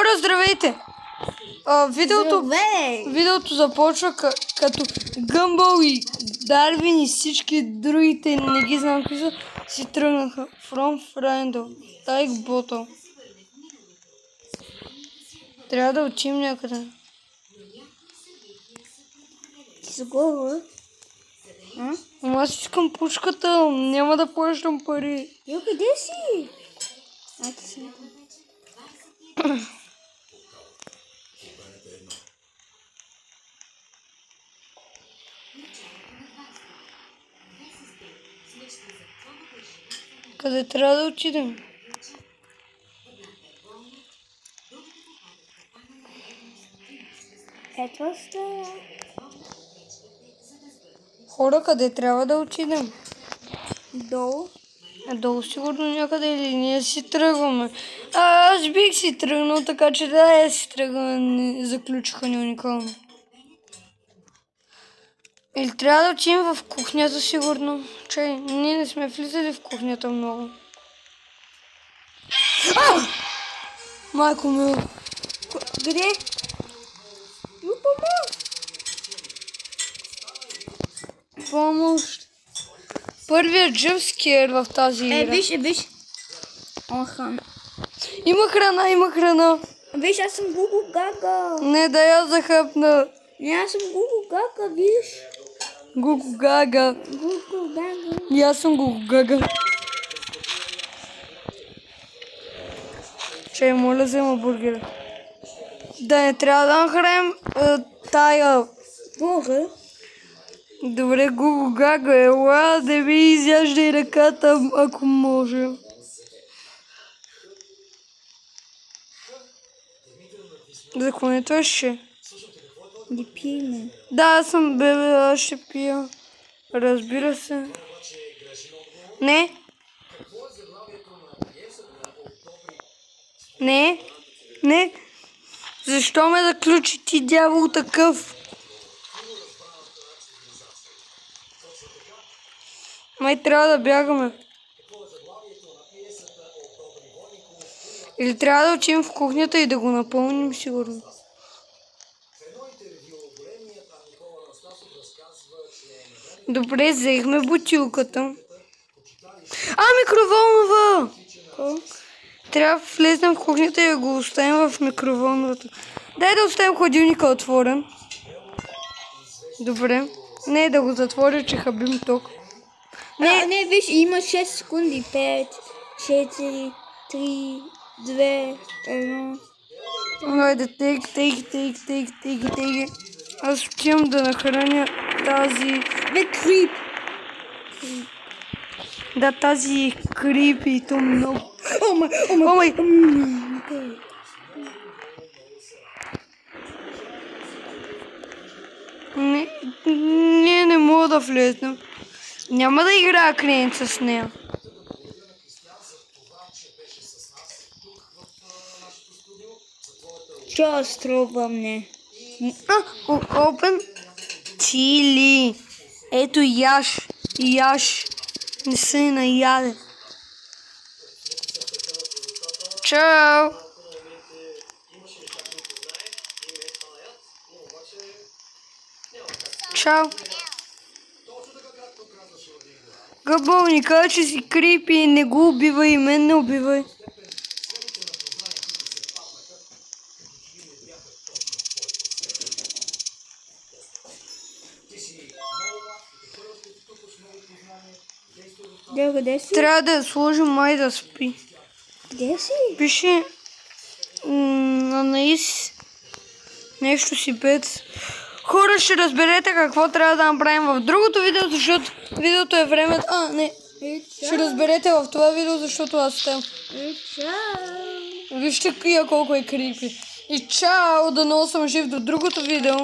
Хора, здравейте! Видеото започва като Гъмбъл и Дарвин и всички другите, не ги знам какви са, си тръгнаха. From Friendle, like bottle. Трябва да учим някъде. Ти за глава? Ама аз искам пушката, няма да плащам пари. Йо, къде си? Ти си. Къде трябва да отидем? Ето сте. Хора, къде трябва да отидем? Долу. Долу сигурно някъде или ние си тръгваме. Аз бих си тръгнал, така че да, си тръгваме, заключиха ни уникално. Или трябва да отидем в кухнята сигурно. Чай, ние не сме влизали в кухнята много. Майко мил. Къде? Помощ. Първият джъмпскер в тази игра. Виж. Оха. Има храна. Виж, аз съм Гугу Гага. Не, да я захъпна. Не, аз съм Гугу Гага, виж. Гугу Гага. Гугу Гага. И аз съм Гугу Гага. Чай, моля, взема бургера. Да, не трябва да нахраним тая. Мога. Добре, Гугу Гага, ела да ми изяждай ръката, ако може. За какво не това ще? Не пиеме. Да, аз съм бебе, аз ще пия. Разбира се. Не. Защо ме заключи ти, дявол такъв? Май трябва да бягаме. Или трябва да учим в кухнята и да го напълним сигурно. Добре, взехме бутилката. Микроволнова! Трябва да влезнем в кухнята и да го оставим в микроволновата. Дай да оставим хладилника отворен. Добре. Не, да го затворя, че хабим ток. Не, виж, има 6 секунди. 5, 4, 3, 2, 1. Хайде, теги. Аз отивам да нахраня тази... Крип. Да, тази крип и то много... О май. Не мога да влезна. Няма да играя клиент с нея. Що струва мне? Open чили. Ето яш. Не се наяде. Чао. Чао. Гъбъл ни каза, че си крипи, не го убивай и мен не убивай. Къде си? Трябва да я сложим май да спи. Къде си? Пише Анаис нещо си пец. Хора, ще разберете какво трябва да направим в другото видео, защото видеото е време... Ще разберете в това видео, защото аз оставям. Вижте колко е крипи. И чао, да много съм жив до другото видео.